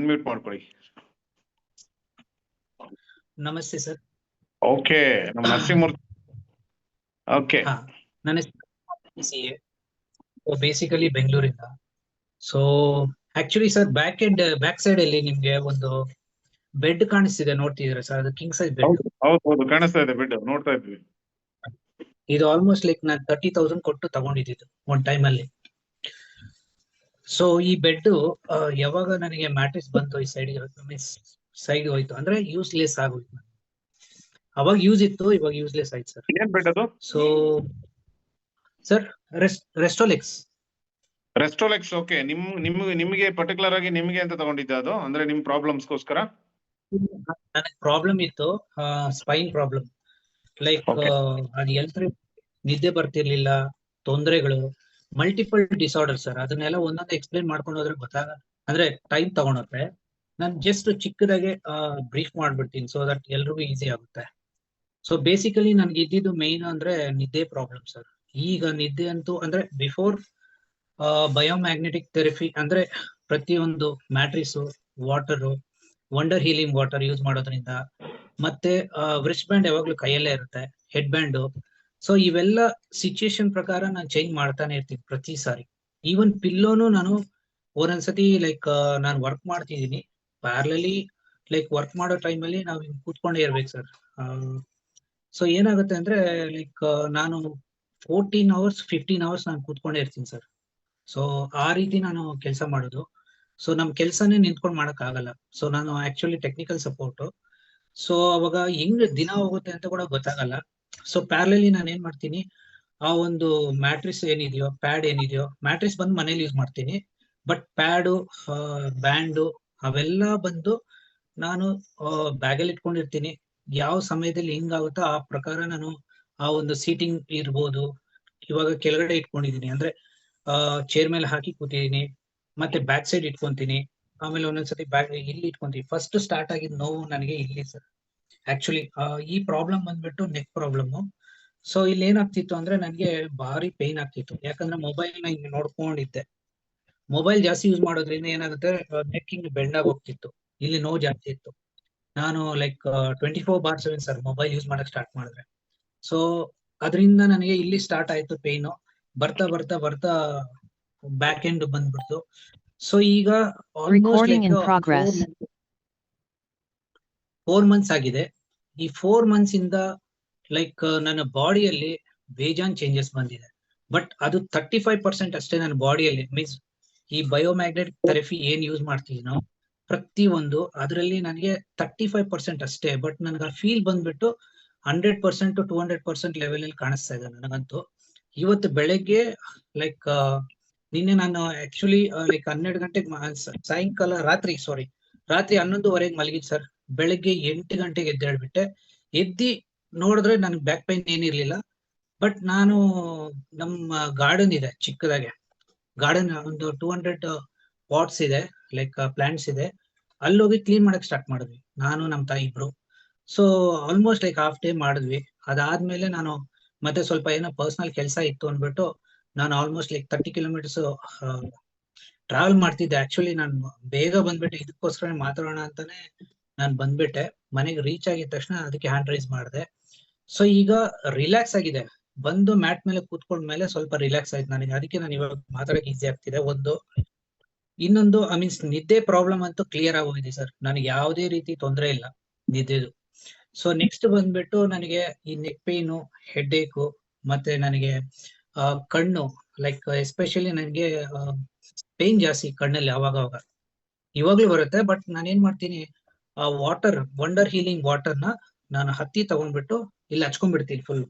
Unmute ಮಾಡ್ಕೊಳ್ಳಿ. ನಮಸ್ತೆ sir. Okay, ನಮ್ಮ ನರಸಿಂಹಮೂರ್ತಿ. ಓಕೆ, ನನ್ನ ಬೇಸಿಕಲಿ ಬೆಂಗಳೂರಿಂದ. So actually sir back side ಅಲ್ಲಿ ನಿಮ್ಗೆ ಒಂದು ಬೆಡ್ ಕಾಣಿಸ್ತಿದೆ, ನೋಡ್ತಿದ್ದೀರಾ ಸರ್? ಅದು ಕಿಂಗ್ ಸೈಜ್ ಬೆಡ್. ಹೌದು ಕಾಣಿಸ್ತಾ ಇದೆ, ಬೆಡ್ ನೋಡ್ತಾ ಇದ್ವಿ. ಇದು ಆಲ್ಮೋಸ್ಟ್ ಲೈಕ್ ನಾನು 30,000 ಕೊಟ್ಟು ತಗೊಂಡಿದ್ದು ಒಂದ್ ಟೈಮ್ ಅಲ್ಲಿ. ಸೊ ಈ ಬೆಡ್ ಯಾವಾಗ ನನಗೆ ಮ್ಯಾಟ್ರಿಕ್ಸ್ ಬಂತು ಈ ಸೈಡ್ ಹೋಯ್ತು ಅಂದ್ರೆ ಯೂಸ್ಲೆಸ್ ಆಗೋಯ್ತು. ಅವಾಗ ಯೂಸ್ ಇತ್ತು, ಇವಾಗ ಯೂಸ್ಲೆಸ್ ಆಯ್ತು ಸರ್. ಏನ್ ಬೆಡ್ ಅದು? So sir Restolex. ಓಕೆ. ನಿಮಗೆ ಪರ್ಟಿಕ್ಯುಲರ್ ಆಗಿ ನಿಮಗೆ ಅಂತ ತಗೊಂಡಿದ್ದೆ ಅದು, ಅಂದ್ರೆ ನಿಮ್ ಪ್ರಾಬ್ಲಮ್ಸ್ಗೋಸ್ಕರ? ನನಗೆ ಪ್ರಾಬ್ಲಮ್ ಇತ್ತು, ಸ್ಪೈನ್ ಪ್ರಾಬ್ಲಮ್. ಲೈಕ್ ಅದು ನಿದ್ದೆ ಬರ್ತಿರ್ಲಿಲ್ಲ, ತೊಂದರೆಗಳು, ಮಲ್ಟಿಪಲ್ ಡಿಸಾರ್ಡರ್ ಸರ್. ಅದನ್ನೆಲ್ಲ ಒಂದೊಂದು ಎಕ್ಸ್ಪ್ಲೈನ್ ಮಾಡ್ಕೊಂಡು ಹೋದ್ರೆ ಅಂದ್ರೆ ಟೈಮ್ ತಗೊಂಡ್ರೆ ನಾನು ಜಸ್ಟ್ ಚಿಕ್ಕದಾಗೆ ಬ್ರೀಫ್ ಮಾಡ್ಬಿಡ್ತೀನಿ, ಸೊ ದಟ್ ಎಲ್ರಿಗೂ ಈಸಿ ಆಗುತ್ತೆ. ಸೊ ಬೇಸಿಕಲಿ ನನ್ಗೆ ಇದ್ದಿದ್ದು ಮೇನ್ ಅಂದ್ರೆ ನಿದ್ದೆ ಪ್ರಾಬ್ಲಮ್ ಸರ್. ಈಗ ನಿದ್ದೆ ಅಂತೂ ಅಂದ್ರೆ ಬಿಫೋರ್ ಬಯೋಮ್ಯಾಗ್ನೆಟಿಕ್ ಥೆರಪಿ ಅಂದ್ರೆ ಪ್ರತಿಯೊಂದು matrix, water, wonder healing water use ಮಾಡೋದ್ರಿಂದ, ಮತ್ತೆ ವ್ರಿಸ್ಟ್ ಬ್ಯಾಂಡ್ ಯಾವಾಗ್ಲೂ ಕೈಯಲ್ಲೇ ಇರುತ್ತೆ, ಹೆಡ್ ಬ್ಯಾಂಡು. ಸೊ ಇವೆಲ್ಲ ಸಿಚುಯೇಷನ್ ಪ್ರಕಾರ ನಾನು ಚೇಂಜ್ ಮಾಡ್ತಾನೆ ಇರ್ತೀನಿ ಪ್ರತಿ ಸಾರಿ. ಈವನ್ ಪಿಲ್ಲೋನು ನಾನು ಒಂದೊಂದ್ಸತಿ ಲೈಕ್ ನಾನು ವರ್ಕ್ ಮಾಡ್ತಿದ್ದೀನಿ ಪ್ಯಾರಲಲಿ, ಲೈಕ್ ವರ್ಕ್ ಮಾಡೋ ಟೈಮಲ್ಲಿ ನಾವು ಕೂತ್ಕೊಂಡೇ ಇರ್ಬೇಕು ಸರ್. ಸೊ ಏನಾಗುತ್ತೆ ಅಂದ್ರೆ ಲೈಕ್ ನಾನು 14 hours 15 hours ನಾನು ಕೂತ್ಕೊಂಡೇ ಇರ್ತೀನಿ ಸರ್. ಸೊ ಆ ರೀತಿ ನಾನು ಕೆಲಸ ಮಾಡೋದು. ಸೊ ನಮ್ ಕೆಲ್ಸನೇ ನಿಂತ್ಕೊಂಡು ಮಾಡಕ್ ಆಗಲ್ಲ. ಸೊ ನಾನು ಆಕ್ಚುಲಿ ಟೆಕ್ನಿಕಲ್ ಸಪೋರ್ಟ್. ಸೊ ಅವಾಗ ಹೆಂಗ್ ದಿನ ಹೋಗುತ್ತೆ ಅಂತ ಕೂಡ ಗೊತ್ತಾಗಲ್ಲ. ಸೊ ಪ್ಯಾರಲಲಿ ನಾನು ಏನ್ ಮಾಡ್ತೀನಿ, ಆ ಒಂದು ಮ್ಯಾಟ್ರಿಕ್ಸ್ ಏನಿದೆಯೋ, ಪ್ಯಾಡ್ ಏನಿದೆಯೋ, ಮ್ಯಾಟ್ರಿಕ್ಸ್ ಬಂದು ಮನೇಲಿ ಯೂಸ್ ಮಾಡ್ತೀನಿ. ಬಟ್ ಪ್ಯಾಡು, ಬ್ಯಾಂಡು ಅವೆಲ್ಲ ಬಂದು ನಾನು ಬ್ಯಾಗಲ್ಲಿ ಇಟ್ಕೊಂಡಿರ್ತೀನಿ. ಯಾವ ಸಮಯದಲ್ಲಿ ಹೆಂಗಾಗುತ್ತೋ ಆ ಪ್ರಕಾರ ನಾನು ಆ ಒಂದು ಸೀಟಿಂಗ್ ಇರ್ಬೋದು, ಇವಾಗ ಕೆಳಗಡೆ ಇಟ್ಕೊಂಡಿದೀನಿ ಅಂದ್ರೆ ಚೇರ್ ಮೇಲೆ ಹಾಕಿ ಕೂತಿದೀನಿ, ಮತ್ತೆ ಬ್ಯಾಕ್ ಸೈಡ್ ಇಟ್ಕೊಂತೀನಿ, ಆಮೇಲೆ ಒಂದೊಂದ್ಸತಿ ಬ್ಯಾಗ್ ಇಲ್ಲಿ ಇಟ್ಕೊಂತೀನಿ. ಫಸ್ಟ್ ಸ್ಟಾರ್ಟ್ ಆಗಿದ್ ನೋವು ನನಗೆ ಇಲ್ಲಿ ಸರ್. ಆಕ್ಚುಲಿ ಈ ಪ್ರಾಬ್ಲಮ್ ಬಂದ್ಬಿಟ್ಟು ನೆಕ್ ಪ್ರಾಬ್ಲಮ್. ಸೊ ಇಲ್ಲಿ ಏನಾಗ್ತಿತ್ತು ಅಂದ್ರೆ ನನಗೆ ಭಾರಿ ಪೇನ್ ಆಗ್ತಿತ್ತು, ಯಾಕಂದ್ರೆ ಮೊಬೈಲ್ ನ ಹಿಂಗ್ ನೋಡ್ಕೊಂಡಿದ್ದೆ. ಮೊಬೈಲ್ ಜಾಸ್ತಿ ಯೂಸ್ ಮಾಡೋದ್ರಿಂದ ಏನಾಗುತ್ತೆ, ನೆಕ್ ಹಿಂಗ್ ಬೆಂಡ್ ಆಗಿ ಹೋಗ್ತಿತ್ತು, ಇಲ್ಲಿ ನೋವು ಜಾಸ್ತಿ ಇತ್ತು. ನಾನು ಲೈಕ್ 24/7 ಸರ್ ಮೊಬೈಲ್ ಯೂಸ್ ಮಾಡಕ್ ಸ್ಟಾರ್ಟ್ ಮಾಡಿದ್ರೆ. ಸೊ ಅದರಿಂದ ನನಗೆ ಇಲ್ಲಿ ಸ್ಟಾರ್ಟ್ ಆಯ್ತು ಪೇನು. ಬರ್ತಾ ಬರ್ತಾ ಬರ್ತಾ ಬ್ಯಾಕ್ ಎಂಡ್ ಬಂದ್ಬಿಡ್ತು. ಸೊ ಈಗ ಆಲ್ಮೋಸ್ಟ್ ಲೈಕ್ 4 months ಆಗಿದೆ. ಈ 4 months ಇಂದ ಲೈಕ್ ನನ್ನ ಬಾಡಿಯಲ್ಲಿ ಬೇಜಾನ್ ಚೇಂಜಸ್ ಬಂದಿದೆ. ಬಟ್ ಅದು 35% ಅಷ್ಟೇ ನನ್ನ ಬಾಡಿಯಲ್ಲಿ. ಮೀನ್ಸ್ ಈ ಬಯೋಮ್ಯಾಗ್ನೆಟಿಕ್ ಥೆರಪಿ ಏನ್ ಯೂಸ್ ಮಾಡ್ತೀನೋ ಪ್ರತಿಯೊಂದು ಅದರಲ್ಲಿ ನನಗೆ 35% ಅಷ್ಟೇ. ಬಟ್ ನನಗೆ ಆ ಫೀಲ್ ಬಂದ್ಬಿಟ್ಟು 100% to 200% ಲೆವೆಲ್ ಅಲ್ಲಿ ಕಾಣಿಸ್ತಾ ಇದೆ ನನಗಂತೂ. ಇವತ್ತು ಬೆಳಗ್ಗೆ ಲೈಕ್ ನಿನ್ನೆ ನಾನು ಆಕ್ಚುಲಿ ಲೈಕ್ 12 ಗಂಟೆಗೆ ರಾತ್ರಿ 11:30 ಮಲಗಿದ್ ಸರ್. ಬೆಳಗ್ಗೆ 8 ಗಂಟೆಗೆ ಎದ್ದೇಳ್ಬಿಟ್ಟೆ. ಎದ್ದಿ ನೋಡಿದ್ರೆ ನನ್ಗೆ ಬ್ಯಾಕ್ ಪೈನ್ ಏನಿರ್ಲಿಲ್ಲ. ಬಟ್ ನಾನು ನಮ್ಮ ಗಾರ್ಡನ್ ಇದೆ ಚಿಕ್ಕದಾಗೆ, ಗಾರ್ಡನ್ ಒಂದು 200 ಪಾಟ್ಸ್ ಇದೆ, ಲೈಕ್ ಪ್ಲಾಂಟ್ಸ್ ಇದೆ. ಅಲ್ಲೋಗಿ ಕ್ಲೀನ್ ಮಾಡಕ್ ಸ್ಟಾರ್ಟ್ ಮಾಡಿದ್ವಿ ನಾನು ನಮ್ಮ ತಾಯಿ ಇಬ್ರು. So almost like half day ಮಾಡಿದ್ವಿ. ಅದಾದ್ಮೇಲೆ ನಾನು ಮತ್ತೆ ಸ್ವಲ್ಪ ಏನೋ ಪರ್ಸನಲ್ ಕೆಲಸ ಇತ್ತು ಅಂದ್ಬಿಟ್ಟು ನಾನು ಆಲ್ಮೋಸ್ಟ್ ಲೈಕ್ 30 kilometers ಟ್ರಾವೆಲ್ ಮಾಡ್ತಿದ್ದೆ. ಆಕ್ಚುಲಿ ನಾನು ಬೇಗ ಬಂದ್ಬಿಟ್ಟೆ, ಇದಕ್ಕೋಸ್ಕರ ಮಾತಾಡೋಣ ಅಂತಾನೆ ನಾನು ಬಂದ್ಬಿಟ್ಟೆ. ಮನೆಗೆ ರೀಚ್ ಆಗಿದ ತಕ್ಷಣ ಅದಕ್ಕೆ ಹ್ಯಾಂಡ್ ರೈಸ್ ಮಾಡಿದೆ. ಸೊ ಈಗ ರಿಲ್ಯಾಕ್ಸ್ ಆಗಿದೆ, ಬಂದು ಮ್ಯಾಟ್ ಮೇಲೆ ಕೂತ್ಕೊಂಡ್ಮೇಲೆ ಸ್ವಲ್ಪ ರಿಲ್ಯಾಕ್ಸ್ ಆಯ್ತು ನನಗೆ. ಅದಕ್ಕೆ ನಾನು ಇವಾಗ ಮಾತಾಡಕ್ ಈಸಿ ಆಗ್ತಿದೆ. ಇನ್ನೊಂದು ಮೀನ್ಸ್ ನಿದ್ದೆ ಪ್ರಾಬ್ಲಮ್ ಅಂತೂ ಕ್ಲಿಯರ್ ಆಗೋಗಿದೆ ಸರ್. ನನಗೆ ಯಾವುದೇ ರೀತಿ ತೊಂದರೆ ಇಲ್ಲ ನಿದ್ದೆದು. ಸೊ ನೆಕ್ಸ್ಟ್ ಬಂದ್ಬಿಟ್ಟು ನನಗೆ ಈ ನೆಕ್ ಪೇನು, ಹೆಡ್ ಏಕು, ಮತ್ತೆ ನನಗೆ ಕಣ್ಣು ಲೈಕ್ ಎಸ್ಪೆಷಲಿ ನನಗೆ ಪೇನ್ ಜಾಸ್ತಿ ಕಣ್ಣಲ್ಲಿ ಅವಾಗ ಇವಾಗ್ಲೂ ಬರುತ್ತೆ. ಬಟ್ ನಾನೇನ್ ಮಾಡ್ತೀನಿ, ಆ ವಂಡರ್ ಹೀಲಿಂಗ್ ವಾಟರ್ನ ನಾನು ಹತ್ತಿ ತಗೊಂಡ್ಬಿಟ್ಟು ಇಲ್ಲಿ ಹಚ್ಕೊಂಡ್ಬಿಡ್ತೀನಿ, ಫುಲ್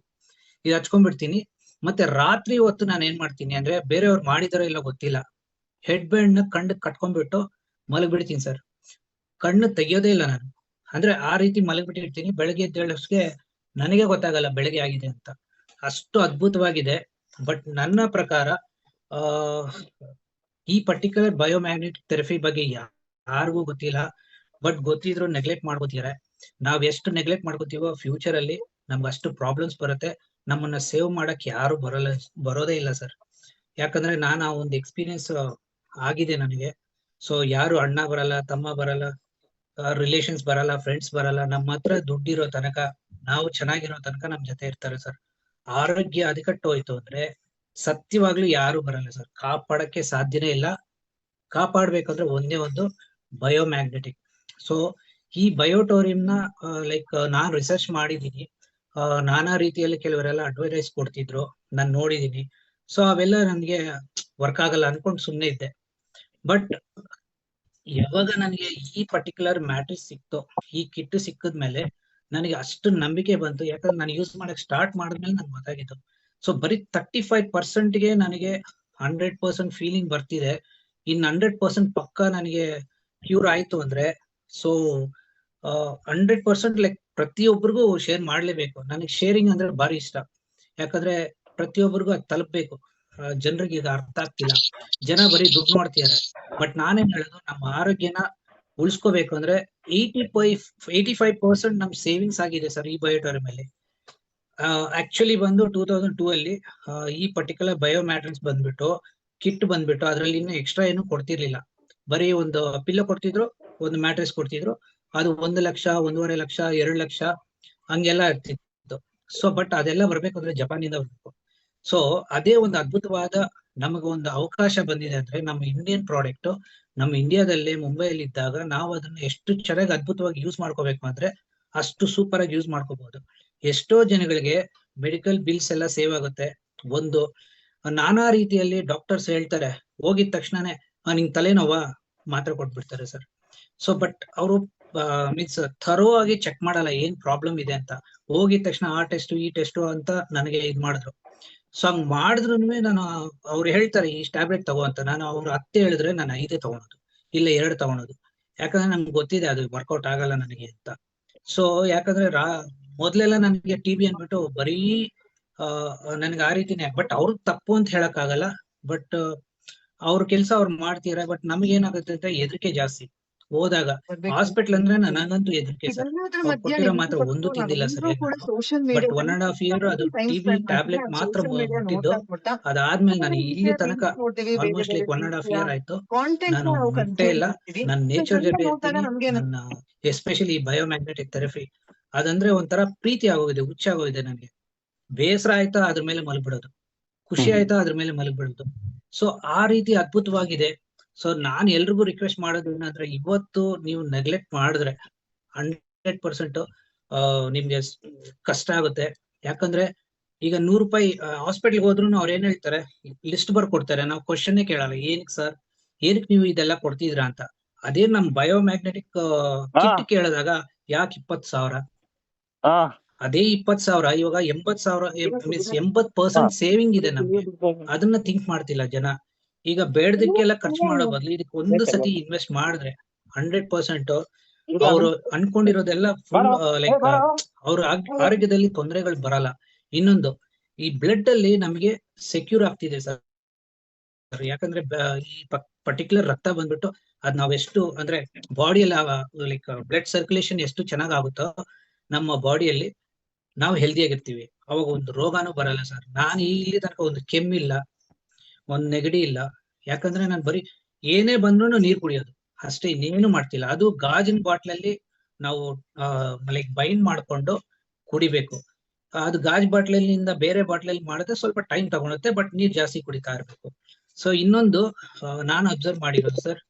ಇದು ಹಚ್ಕೊಂಡ್ಬಿಡ್ತೀನಿ. ಮತ್ತೆ ರಾತ್ರಿ ಹೊತ್ತು ನಾನು ಏನ್ ಮಾಡ್ತೀನಿ ಅಂದ್ರೆ, ಬೇರೆಯವ್ರು ಮಾಡಿದಾರೋ ಇಲ್ಲ ಗೊತ್ತಿಲ್ಲ, ಹೆಡ್ ಬ್ಯಾಂಡ್ ನ ಕಣ್ಣು ಕಟ್ಕೊಂಡ್ಬಿಟ್ಟು ಮಲಗ್ಬಿಡ್ತೀನಿ ಸರ್. ಕಣ್ಣು ತೆಗಿಯೋದೇ ಇಲ್ಲ ನಾನು, ಅಂದ್ರೆ ಆ ರೀತಿ ಮಲಗ್ಬಿಟ್ಟಿರ್ತೀನಿ. ಬೆಳಗ್ಗೆ ಎದ್ದೇಳಷ್ಟೇ ನನಗೆ ಗೊತ್ತಾಗಲ್ಲ ಬೆಳಗ್ಗೆ ಆಗಿದೆ ಅಂತ, ಅಷ್ಟು ಅದ್ಭುತವಾಗಿದೆ. ಬಟ್ ನನ್ನ ಪ್ರಕಾರ ಈ ಪರ್ಟಿಕ್ಯುಲರ್ ಬಯೋಮ್ಯಾಗ್ನೆಟಿಕ್ ಥೆರಪಿ ಬಗ್ಗೆ ಯಾರಿಗೂ ಗೊತ್ತಿಲ್ಲ. ಬಟ್ ಗೊತ್ತಿದ್ರು ನೆಗ್ಲೆಕ್ಟ್ ಮಾಡ್ಕೋತಿದ್ದಾರೆ. ನಾವ್ ಎಷ್ಟು ನೆಗ್ಲೆಕ್ಟ್ ಮಾಡ್ಕೋತೀವೋ ಫ್ಯೂಚರ್ ಅಲ್ಲಿ ನಮ್ಗೆ ಅಷ್ಟು ಪ್ರಾಬ್ಲಮ್ಸ್ ಬರುತ್ತೆ. ನಮ್ಮನ್ನ ಸೇವ್ ಮಾಡಕ್ ಯಾರು ಬರೋದೇ ಇಲ್ಲ ಸರ್. ಯಾಕಂದ್ರೆ ನಾನು ಆ ಒಂದು ಎಕ್ಸ್ಪೀರಿಯನ್ಸ್ ಆಗಿದೆ ನನಗೆ. ಸೊ ಯಾರು ಅಣ್ಣ ಬರಲ್ಲ, ತಮ್ಮ ಬರಲ್ಲ, ರಿಲೇಷನ್ಸ್ ಬರಲ್ಲ, ಫ್ರೆಂಡ್ಸ್ ಬರಲ್ಲ. ನಮ್ಮ ಹತ್ರ ದುಡ್ಡಿರೋ ತನಕ, ನಾವು ಚೆನ್ನಾಗಿರೋ ತನಕ ನಮ್ ಜೊತೆ ಇರ್ತಾರೆ ಸರ್. ಆರೋಗ್ಯ ಹದಗೆಟ್ಟು ಹೋಯ್ತು ಅಂದ್ರೆ ಸತ್ಯವಾಗ್ಲೂ ಯಾರು ಬರಲ್ಲ ಸರ್. ಕಾಪಾಡಕ್ಕೆ ಸಾಧ್ಯನೇ ಇಲ್ಲ. ಕಾಪಾಡ್ಬೇಕಂದ್ರೆ ಒಂದೇ ಒಂದು ಬಯೋಮ್ಯಾಗ್ನೆಟಿಕ್. ಸೊ ಈ ಬಯೋಟೋರಿಯಂ ನ ಲೈಕ್ ನಾನ್ ರಿಸರ್ಚ್ ಮಾಡಿದೀನಿ. ನಾನಾ ರೀತಿಯಲ್ಲಿ ಕೆಲವರೆಲ್ಲ ಅಡ್ವರ್ಟೈಸ್ ಕೊಡ್ತಿದ್ರು, ನಾನ್ ನೋಡಿದೀನಿ. ಸೊ ಅವೆಲ್ಲ ನನ್ಗೆ ವರ್ಕ್ ಆಗಲ್ಲ ಅನ್ಕೊಂಡು ಸುಮ್ನೆ ಇದ್ದೆ. ಬಟ್ ಯಾವಾಗ ನನಗೆ ಈ ಪರ್ಟಿಕ್ಯುಲರ್ ಮ್ಯಾಟ್ರಿಕ್ಸ್ ಸಿಕ್ತೋ, ಈ ಕಿಟ್ ಸಿಕ್ಕಿದ್ಮೇಲೆ ನನಗೆ ಅಷ್ಟು ನಂಬಿಕೆ ಬಂತು. ಯಾಕಂದ್ರೆ ನಾನು ಯೂಸ್ ಮಾಡಕ್ ಸ್ಟಾರ್ಟ್ ಮಾಡಿದ್ಮೇಲೆ ನನ್ಗೆ ಗೊತ್ತಾಗಿತ್ತು. ಸೊ ಬರೀ 35%ಗೆ ನನಗೆ 100% ಫೀಲಿಂಗ್ ಬರ್ತಿದೆ. ಇನ್ 100% ಪಕ್ಕ ನನಗೆ ಕ್ಯೂರ್ ಆಯ್ತು ಅಂದ್ರೆ, ಸೊ 100% ಲೈಕ್ ಪ್ರತಿಯೊಬ್ಬರಿಗೂ ಶೇರ್ ಮಾಡ್ಲೇಬೇಕು. ನನಗೆ ಶೇರಿಂಗ್ ಅಂದ್ರೆ ಬಾರಿ ಇಷ್ಟ. ಯಾಕಂದ್ರೆ ಪ್ರತಿಯೊಬ್ಬರಿಗೂ ಅದು ತಲುಪಬೇಕು. ಜನರಿಗೆ ಈಗ ಅರ್ಥ ಆಗ್ತಿಲ್ಲ. ಜನ ಬರೀ ದುಡ್ಡು ನೋಡ್ತಿದ್ದಾರೆ. ಬಟ್ ನಾನೇನ್ ಹೇಳೋದು, ನಮ್ಮ ಆರೋಗ್ಯನ ಉಳಿಸ್ಕೋಬೇಕು ಅಂದ್ರೆ 85% ನಮ್ ಸೇವಿಂಗ್ಸ್ ಆಗಿದೆ ಸರ್ ಈ ಬಯೋಟೋರಿಯಂ ಅಲ್ಲಿ. ಆಕ್ಚುಲಿ ಬಂದು 2002 ಅಲ್ಲಿ ಈ ಪರ್ಟಿಕ್ಯುಲರ್ ಬಯೋಮ್ಯಾಟ್ರಿಕ್ಸ್ ಬಂದ್ಬಿಟ್ಟು ಕಿಟ್ ಬಂದ್ಬಿಟ್ಟು ಅದ್ರಲ್ಲಿ ಇನ್ನು ಎಕ್ಸ್ಟ್ರಾ ಏನು ಕೊಡ್ತಿರ್ಲಿಲ್ಲ. ಬರೀ ಒಂದು ಪಿಲ್ಲೋ ಕೊಡ್ತಿದ್ರು, ಒಂದು ಮ್ಯಾಟ್ರಿಕ್ಸ್ ಕೊಡ್ತಿದ್ರು. ಅದು 1 ಲಕ್ಷ, 1.5 ಲಕ್ಷ, 2 ಲಕ್ಷ ಹಂಗೆಲ್ಲ ಇರ್ತಿತ್ತು. ಸೊ ಬಟ್ ಅದೆಲ್ಲ ಬರ್ಬೇಕಂದ್ರೆ ಜಪಾನಿಂದ ಬರ್ಬೇಕು. ಸೊ ಅದೇ ಒಂದು ಅದ್ಭುತವಾದ ನಮಗೆ ಒಂದು ಅವಕಾಶ ಬಂದಿದೆ ಅಂದ್ರೆ ನಮ್ಮ ಇಂಡಿಯನ್ ಪ್ರಾಡಕ್ಟ್ ನಮ್ಮ ಇಂಡಿಯಾದಲ್ಲೇ ಮುಂಬೈಯಲ್ಲಿ ಇದ್ದಾಗ ನಾವು ಅದನ್ನ ಎಷ್ಟು ಚೆನ್ನಾಗಿ ಅದ್ಭುತವಾಗಿ ಯೂಸ್ ಮಾಡ್ಕೋಬೇಕು ಅಂದ್ರೆ ಅಷ್ಟು ಸೂಪರ್ ಆಗಿ ಯೂಸ್ ಮಾಡ್ಕೋಬಹುದು. ಎಷ್ಟೋ ಜನಗಳಿಗೆ ಮೆಡಿಕಲ್ ಬಿಲ್ಸ್ ಎಲ್ಲ ಸೇವ್ ಆಗುತ್ತೆ. ಒಂದು ನಾನಾ ರೀತಿಯಲ್ಲಿ ಡಾಕ್ಟರ್ಸ್ ಹೇಳ್ತಾರೆ, ಹೋಗಿದ ತಕ್ಷಣನೇ ನಿಂಗೆ ತಲೆನೋವಾ ಮಾತ್ರ ಕೊಟ್ಬಿಡ್ತಾರೆ ಸರ್. ಸೊ ಬಟ್ ಅವರು ಮೀನ್ಸ್ ಥರೋ ಆಗಿ ಚೆಕ್ ಮಾಡಲ್ಲ ಏನ್ ಪ್ರಾಬ್ಲಮ್ ಇದೆ ಅಂತ. ಹೋಗಿದ ತಕ್ಷಣ ಆ ಟೆಸ್ಟ್ ಈ ಟೆಸ್ಟ್ ಅಂತ ನನಗೆ ಇದ್ ಮಾಡಿದ್ರು. ಸೊ ಹಂಗ್ ಮಾಡಿದ್ರು ನಾನು, ಅವ್ರು ಹೇಳ್ತಾರೆ ಈ ಟ್ಯಾಬ್ಲೆಟ್ ತಗೋ ಅಂತ. ನಾನು ಅವ್ರು 10 ಹೇಳಿದ್ರೆ ನಾನು 5 ತಗೊಳೋದು, ಇಲ್ಲ 2 ತಗೊಳೋದು. ಯಾಕಂದ್ರೆ ನಮ್ಗೆ ಗೊತ್ತಿದೆ ಅದು ವರ್ಕೌಟ್ ಆಗಲ್ಲ ನನಗೆ ಅಂತ. ಸೊ ಯಾಕಂದ್ರೆ ಮೊದ್ಲೆಲ್ಲ ನನಗೆ ಟಿಬಿ ಅನ್ಬಿಟ್ಟು ಬರೀ ನನ್ಗೆ ಆ ರೀತಿನೇ. ಬಟ್ ಅವ್ರ ತಪ್ಪು ಅಂತ ಹೇಳಕ್ ಆಗಲ್ಲ. ಬಟ್ ಅವ್ರ ಕೆಲ್ಸ ಅವ್ರು ಮಾಡ್ತೀರಾ. ಬಟ್ ನಮ್ಗೆ ಏನಾಗುತ್ತೆ ಅಂತ ಹೆದರಿಕೆ ಜಾಸ್ತಿ. ಹೋದಾಗ ಹಾಸ್ಪಿಟಲ್ ಅಂದ್ರೆ ನನಗಂತೂ ಹೆದರಿಕೆ ಸರ್. ಕೊಟ್ಟಿರೋ ಮಾತ್ರ ಒಂದು ತಿಂದಿಲ್ಲ ಸರ್. ಬಟ್ 1.5 year ಅದು ಟಿಬಿ ಟ್ಯಾಬ್ಲೆಟ್ ಮಾತ್ರ ಮುಟ್ಟಿದ್ದು. ಅದಾದ್ಮೇಲೆ ನಾನು ಇಲ್ಲಿ ತನಕ ಆಲ್ಮೋಸ್ಟ್ ಲೈಕ್ 1.5 year ಆಯ್ತು ನಾನು ಮುಟ್ಟೇ ಇಲ್ಲ. ನಾನು ನೇಚರ್ ಜೊತೆ ಇರ್ತೀನಿ. ನನ್ನ ಎಸ್ಪೆಷಲಿ ಬಯೋಮ್ಯಾಗ್ನೆಟಿಕ್ ಥೆರಪಿ ಅದಂದ್ರೆ ಒಂಥರ ಪ್ರೀತಿ ಆಗೋಗಿದೆ, ಹುಚ್ಚ ಆಗೋಗಿದೆ ನನಗೆ. ಬೇಸರ ಆಯ್ತಾ ಅದ್ರ ಮೇಲೆ ಮಲಗ್ಬಿಡೋದು, ಖುಷಿ ಆಯ್ತಾ ಅದ್ರ ಮೇಲೆ ಮಲಗ್ಬಿಡೋದು. ಸೊ ಆ ರೀತಿ ಅದ್ಭುತವಾಗಿದೆ. ಸೊ ನಾನ್ ಎಲ್ರಿಗೂ ರಿಕ್ವೆಸ್ಟ್ ಮಾಡೋದು ಏನಂದ್ರೆ, ಇವತ್ತು ನೀವು ನೆಗ್ಲೆಕ್ಟ್ ಮಾಡಿದ್ರೆ 100% ನಿಮ್ಗೆ ಕಷ್ಟ ಆಗುತ್ತೆ. ಯಾಕಂದ್ರೆ ಈಗ 100 ರೂಪಾಯಿ ಹಾಸ್ಪಿಟಲ್ಗೆ ಹೋದ್ರು ಅವ್ರು ಏನ್ ಹೇಳ್ತಾರೆ, ಲಿಸ್ಟ್ ಬರ್ಕೊಡ್ತಾರೆ. ನಾವು ಕ್ವಶನ್ನೇ ಕೇಳಲ್ಲ, ಏನಕ್ಕೆ ಸರ್, ಏನಕ್ಕೆ ನೀವು ಇದೆಲ್ಲ ಕೊಡ್ತಿದ್ರಾ ಅಂತ. ಅದೇ ನಮ್ ಬಯೋಮ್ಯಾಗ್ನೆಟಿಕ್ ಕಿಟ್ ಕೇಳಿದಾಗ ಯಾಕೆ 20,000, ಅದೇ 20,000 ಇವಾಗ 80,000 ಮೀನ್ಸ್ 80% ಸೇವಿಂಗ್ ಇದೆ ನಮ್ಗೆ. ಅದನ್ನ ಥಿಂಕ್ ಮಾಡ್ತಿಲ್ಲ ಜನ. ಈಗ ಬೇಡದಕ್ಕೆಲ್ಲ ಖರ್ಚು ಮಾಡೋ ಬದಲು ಇದಕ್ಕೆ ಒಂದು ಸತಿ ಇನ್ವೆಸ್ಟ್ ಮಾಡಿದ್ರೆ 100% ಅವ್ರು ಅನ್ಕೊಂಡಿರೋದೆಲ್ಲ ಫುಲ್ ಲೈಕ್ ಅವ್ರ ಆರೋಗ್ಯದಲ್ಲಿ ತೊಂದರೆಗಳು ಬರಲ್ಲ. ಇನ್ನೊಂದು, ಈ ಬ್ಲಡ್ ಅಲ್ಲಿ ನಮಗೆ ಸೆಕ್ಯೂರ್ ಆಗ್ತಿದೆ ಸರ್. ಯಾಕಂದ್ರೆ ಈ ಪರ್ಟಿಕ್ಯುಲರ್ ರಕ್ತ ಬಂದ್ಬಿಟ್ಟು ಅದ್ ನಾವೆಷ್ಟು ಅಂದ್ರೆ ಬಾಡಿಯಲ್ಲಿ ಲೈಕ್ ಬ್ಲಡ್ ಸರ್ಕ್ಯುಲೇಷನ್ ಎಷ್ಟು ಚೆನ್ನಾಗ್ ಆಗುತ್ತೋ ನಮ್ಮ ಬಾಡಿಯಲ್ಲಿ ನಾವು ಹೆಲ್ದಿಯಾಗಿರ್ತೀವಿ. ಅವಾಗ ಒಂದು ರೋಗಾನು ಬರಲ್ಲ ಸರ್. ನಾನು ಇಲ್ಲಿ ತನಕ ಒಂದು ಕೆಮ್ಮಿಲ್ಲ, ಒಂದ್ ನೆಗಡಿ ಇಲ್ಲ. ಯಾಕಂದ್ರೆ ನಾನು ಬರೀ ಏನೇ ಬಂದ್ರು ನೀರ್ ಕುಡಿಯೋದು ಅಷ್ಟೇ, ಇನ್ನೇನು ಮಾಡ್ತಿಲ್ಲ. ಅದು ಗಾಜಿನ ಬಾಟ್ಲಲ್ಲಿ ನಾವು ಲೈಕ್ ಬೈಂಡ್ ಮಾಡ್ಕೊಂಡು ಕುಡಿಬೇಕು. ಅದು ಗಾಜ್ ಬಾಟ್ಲಿಂದ ಬೇರೆ ಬಾಟ್ಲಲ್ಲಿ ಮಾಡಿದ್ರೆ ಸ್ವಲ್ಪ ಟೈಮ್ ತಗೊಳುತ್ತೆ, ಬಟ್ ನೀರ್ ಜಾಸ್ತಿ ಕುಡಿತಾ ಇರ್ಬೇಕು. ಸೊ ಇನ್ನೊಂದು ನಾನು ಅಬ್ಸರ್ವ್ ಮಾಡಿರೋದು ಸರ್,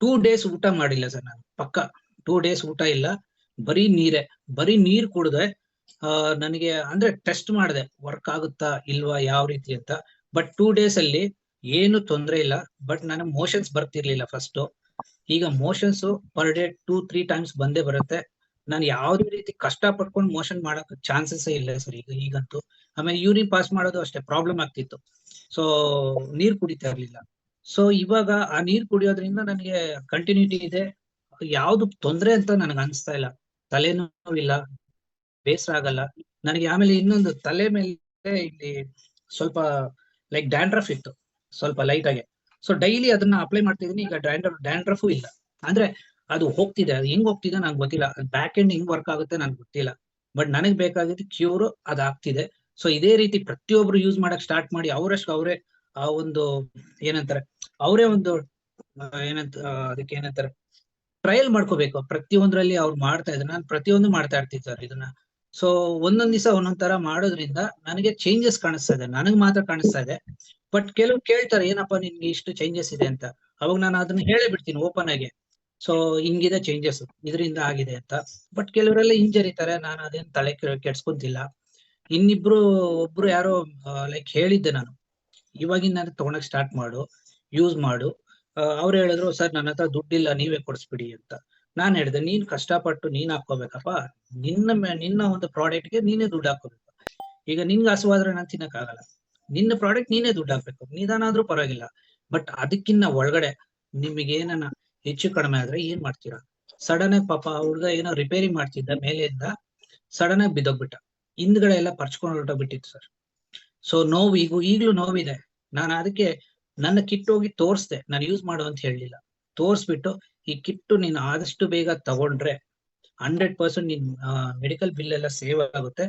2 days ಊಟ ಮಾಡಿಲ್ಲ ಸರ್ ನಾನು. ಪಕ್ಕ 2 days ಊಟ ಇಲ್ಲ, ಬರೀ ನೀರೇ. ಬರೀ ನೀರ್ ಕುಡಿದ್ರೆ ನನಗೆ ಅಂದ್ರೆ ಟೆಸ್ಟ್ ಮಾಡಿದೆ ವರ್ಕ್ ಆಗುತ್ತಾ ಇಲ್ವಾ ಯಾವ ರೀತಿ ಅಂತ. ಬಟ್ 2 days ಅಲ್ಲಿ ಏನು ತೊಂದ್ರೆ ಇಲ್ಲ. ಬಟ್ ನನಗೆ ಮೋಷನ್ಸ್ ಬರ್ತಿರ್ಲಿಲ್ಲ ಫಸ್ಟ್. ಈಗ ಮೋಷನ್ಸ್ ಪರ್ ಡೇ 2-3 times ಬಂದೇ ಬರುತ್ತೆ. ನಾನು ಯಾವ್ದೇ ರೀತಿ ಕಷ್ಟ ಪಟ್ಕೊಂಡು ಮೋಷನ್ ಮಾಡಕ್ ಚಾನ್ಸಸ್ ಇಲ್ಲ ಸರ್ ಈಗಂತೂ. ಆಮೇಲೆ ಯೂರಿನ್ ಪಾಸ್ ಮಾಡೋದು ಅಷ್ಟೇ ಪ್ರಾಬ್ಲಮ್ ಆಗ್ತಿತ್ತು. ಸೊ ನೀರ್ ಕುಡಿತಾ ಇರ್ಲಿಲ್ಲ. ಸೊ ಇವಾಗ ಆ ನೀರ್ ಕುಡಿಯೋದ್ರಿಂದ ನನಗೆ ಕಂಟಿನ್ಯೂಟಿ ಇದೆ, ಯಾವ್ದು ತೊಂದ್ರೆ ಅಂತ ನನಗೆ ಅನ್ಸ್ತಾ ಇಲ್ಲ. ತಲೆನೋವಿಲ್ಲ, ಬೇಸರ ಆಗಲ್ಲ ನನಗೆ. ಆಮೇಲೆ ಇನ್ನೊಂದು, ತಲೆ ಮೇಲೆ ಇಲ್ಲಿ ಸ್ವಲ್ಪ ಲೈಕ್ ಡ್ಯಾಂಡ್ರಫ್ ಇತ್ತು ಸ್ವಲ್ಪ ಲೈಟ್ ಆಗಿ. ಸೊ ಡೈಲಿ ಅದನ್ನ ಅಪ್ಲೈ ಮಾಡ್ತಿದೀನಿ. ಈಗ ಡ್ಯಾಂಡ್ರಫು ಇಲ್ಲ. ಅಂದ್ರೆ ಅದು ಹೋಗ್ತಿದೆ. ಅದು ಹೆಂಗ್ ಹೋಗ್ತಿದೆ ನಂಗೆ ಗೊತ್ತಿಲ್ಲ. ಬ್ಯಾಕ್ ಎಂಡ್ ಹೆಂಗ್ ವರ್ಕ್ ಆಗುತ್ತೆ ನನ್ಗೆ ಗೊತ್ತಿಲ್ಲ. ಬಟ್ ನನಗ್ ಬೇಕಾಗಿದ್ದು ಕ್ಯೂರ್ ಅದಾಗ್ತಿದೆ. ಸೊ ಇದೇ ರೀತಿ ಪ್ರತಿಯೊಬ್ರು ಯೂಸ್ ಮಾಡಕ್ ಸ್ಟಾರ್ಟ್ ಮಾಡಿ ಅವರಷ್ಟು ಅವರೇ ಆ ಒಂದು ಏನಂತಾರೆ, ಅವರೇ ಒಂದು ಏನಂತ ಅದಕ್ಕೆ ಏನಂತಾರೆ ಟ್ರಯಲ್ ಮಾಡ್ಕೋಬೇಕು. ಪ್ರತಿಯೊಂದ್ರಲ್ಲಿ ಅವ್ರು ಮಾಡ್ತಾ ಇದ್ರು, ನಾನು ಪ್ರತಿಯೊಂದು ಮಾಡ್ತಾ ಇರ್ತೀನಿ ಸರ್ ಇದನ್ನ. ಸೊ ಒಂದೊಂದ್ ದಿವಸ ಒಂದೊಂದ್ ತರ ಮಾಡೋದ್ರಿಂದ ನನಗೆ ಚೇಂಜಸ್ ಕಾಣಿಸ್ತಾ ಇದೆ, ನನಗ್ ಮಾತ್ರ ಕಾಣಿಸ್ತಾ ಇದೆ. ಬಟ್ ಕೆಲವು ಕೇಳ್ತಾರೆ ಏನಪ್ಪಾ ನಿನ್ಗೆ ಇಷ್ಟು ಚೇಂಜಸ್ ಇದೆ ಅಂತ. ಅವಾಗ ನಾನು ಅದನ್ನ ಹೇಳೇ ಬಿಡ್ತೀನಿ ಓಪನ್ ಆಗಿ. ಸೊ ಹಿಂಗಿದೆ ಚೇಂಜಸ್, ಇದರಿಂದ ಆಗಿದೆ ಅಂತ. ಬಟ್ ಕೆಲವರೆಲ್ಲ ಹಿಂಜರಿತಾರೆ, ನಾನು ಅದೇನ್ ತಲೆ ಕೆಡ್ಸ್ಕೊಂತಿಲ್ಲ. ಒಬ್ರು ಯಾರೋ ಲೈಕ್ ಹೇಳಿದ್ದೆ ನಾನು, ಇವಾಗಿಂದ ನಾನು ತಗೊಳಕ್ ಸ್ಟಾರ್ಟ್ ಮಾಡು, ಯೂಸ್ ಮಾಡು. ಅವ್ರು ಹೇಳಿದ್ರು ಸರ್ ನನ್ನ ಹತ್ರ ದುಡ್ಡಿಲ್ಲ, ನೀವೇ ಕೊಡಿಸ್ಬಿಡಿ ಅಂತ. ನಾನ್ ಹೇಳಿದೆ ನೀನ್ ಕಷ್ಟಪಟ್ಟು ನೀನ್ ಹಾಕೋಬೇಕಪ್ಪ, ನಿನ್ನ ಒಂದು ಪ್ರಾಡಕ್ಟ್ಗೆ ನೀನೇ ದುಡ್ಡು ಹಾಕೋಬೇಕು. ಈಗ ನಿನ್ಗೆ ಹಸುವಾದ್ರೆ ನಾನು ತಿನ್ನಕ್ಕಾಗಲ್ಲ, ನಿನ್ನ ಪ್ರಾಡಕ್ಟ್ ನೀನೇ ದುಡ್ಡು ಹಾಕ್ಬೇಕು, ನಿಧಾನ ಆದ್ರೂ ಪರವಾಗಿಲ್ಲ. ಬಟ್ ಅದಕ್ಕಿನ್ನ ಒಳಗಡೆ ನಿಮಗೆ ಏನನ್ನ ಹೆಚ್ಚು ಕಡಿಮೆ ಆದ್ರೆ ಏನ್ ಮಾಡ್ತೀರಾ? ಸಡನ್ ಆಗಿ ಪಾಪ ಹುಡ್ಗ ಏನೋ ರಿಪೇರಿ ಮಾಡ್ತಿದ್ದ ಮೇಲೆಯಿಂದ ಸಡನ್ ಆಗಿ ಬಿದ್ದೋಗ್ಬಿಟ್ಟ, ಹಿಂದ್ಗಡೆ ಎಲ್ಲ ಪರ್ಚ್ಕೊಂಡು ಹೊರಟೋಗ್ಬಿಟ್ಟಿತ್ತು ಸರ್. ಸೊ ಈಗ್ಲೂ ನೋವಿದೆ. ನಾನು ಅದಕ್ಕೆ ನನ್ನ ಕಿಟ್ ಹೋಗಿ ತೋರಿಸ್ದೆ, ನಾನು ಯೂಸ್ ಮಾಡು ಅಂತ ಹೇಳಲಿಲ್ಲ. ತೋರಿಸ್ಬಿಟ್ಟು ಈ ಕಿಟ್ಟು ನೀನು ಆದಷ್ಟು ಬೇಗ ತಗೊಂಡ್ರೆ 100% ನಿನ್ ಮೆಡಿಕಲ್ ಬಿಲ್ ಎಲ್ಲ ಸೇವ್ ಆಗುತ್ತೆ,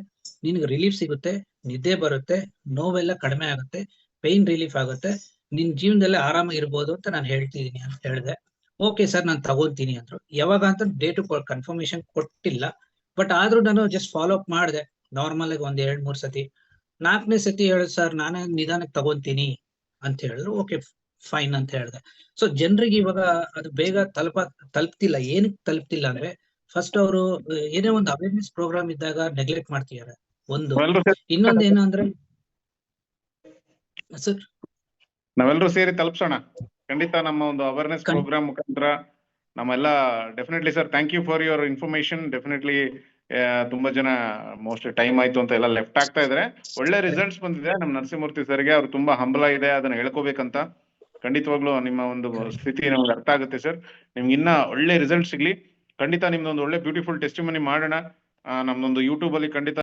ನಿನ್ಗೆ ರಿಲೀಫ್ ಸಿಗುತ್ತೆ, ನಿದ್ದೆ ಬರುತ್ತೆ, ನೋವೆಲ್ಲ ಕಡಿಮೆ ಆಗುತ್ತೆ, ಪೈನ್ ರಿಲೀಫ್ ಆಗುತ್ತೆ, ನಿನ್ ಜೀವನದಲ್ಲೇ ಆರಾಮಾಗಿರ್ಬೋದು ಅಂತ ನಾನು ಹೇಳ್ತಿದೀನಿ ಅಂತ ಹೇಳಿದೆ. ಓಕೆ ಸರ್ ನಾನು ತಗೊಂತೀನಿ ಅಂದ್ರು. ಯಾವಾಗ ಅಂತ ಡೇಟು ಕನ್ಫರ್ಮೇಶನ್ ಕೊಟ್ಟಿಲ್ಲ. ಬಟ್ ಆದ್ರೂ ನಾನು ಜಸ್ಟ್ ಫಾಲೋ ಅಪ್ ಮಾಡಿದೆ ನಾರ್ಮಲ್ ಆಗಿ ಒಂದ್ 2-3 ಸತಿ. 4ನೇ ಸತಿ ಹೇಳಿದ್ ಸರ್ ನಾನೇ ನಿಧಾನಕ್ಕೆ ತಗೊಂತೀನಿ ಅಂತ ಹೇಳಿದ್ರು. ಓಕೆ ಫೈನ್ ಅಂತ ಹೇಳಿದೆ. ಸೊ ಜನರಿಗೆ ಇವಾಗ ಅದು ಬೇಗ ತಲುಪ್ತಿಲ್ಲ. ಏನಕ್ಕೆ ತಲುಪ್ತಿಲ್ಲ ಅಂದ್ರೆ ಫಸ್ಟ್ ಅವರು ಏನೇ ಒಂದು ಅವೇರ್ನೆಸ್ ಪ್ರೋಗ್ರಾಮ್ ಇದ್ದಾಗ ನೆಗ್ಲೆಕ್ಟ್ ಮಾಡ್ತಿದ್ದಾರೆ ಒಂದು. ಇನ್ನೊಂದು ಏನು ಅಂದ್ರೆ ಸರ್ ನಾವೆಲ್ಲರೂ ಸೇರಿ ತಲುಪ್ಸೋಣ ಖಂಡಿತ ನಮ್ಮ ಒಂದು ಅವೇರ್ನೆಸ್ ಪ್ರೋಗ್ರಾಮ್ ಮುಖಾಂತರ ನಮ್ಮೆಲ್ಲ. Definitely sir, thank you for your information. Definitely ತುಂಬಾ ಜನ ಮೋಸ್ಟ್ಲಿ ಟೈಮ್ ಆಯ್ತು ಅಂತ ಎಲ್ಲ ಲೆಫ್ಟ್ ಆಗ್ತಾ ಇದಾರೆ. ಒಳ್ಳೆ ರಿಸಲ್ಟ್ಸ್ ಬಂದಿದೆ ನಮ್ಮ ನರಸಿಂಹಮೂರ್ತಿ ಸರ್ಗೆ, ಅವ್ರು ತುಂಬಾ ಹಂಬಲ ಇದೆ ಅದನ್ನ ಹೇಳ್ಕೋಬೇಕಂತ. ಖಂಡಿತವಾಗ್ಲೂ ನಿಮ್ಮ ಒಂದು ಸ್ಥಿತಿ ನಮ್ಗೆ ಅರ್ಥ ಆಗುತ್ತೆ ಸರ್. ನಿಮ್ಗೆ ಇನ್ನ ಒಳ್ಳೆ ರಿಸಲ್ಟ್ ಸಿಗ್ಲಿ ಖಂಡಿತ. ನಿಮ್ದೊಂದು ಒಳ್ಳೆ ಬ್ಯೂಟಿಫುಲ್ ಟೆಸ್ಟಿಮನಿ ಮಾಡೋಣ ನಮ್ದೊಂದು ಯೂಟ್ಯೂಬ್ ಅಲ್ಲಿ ಖಂಡಿತ.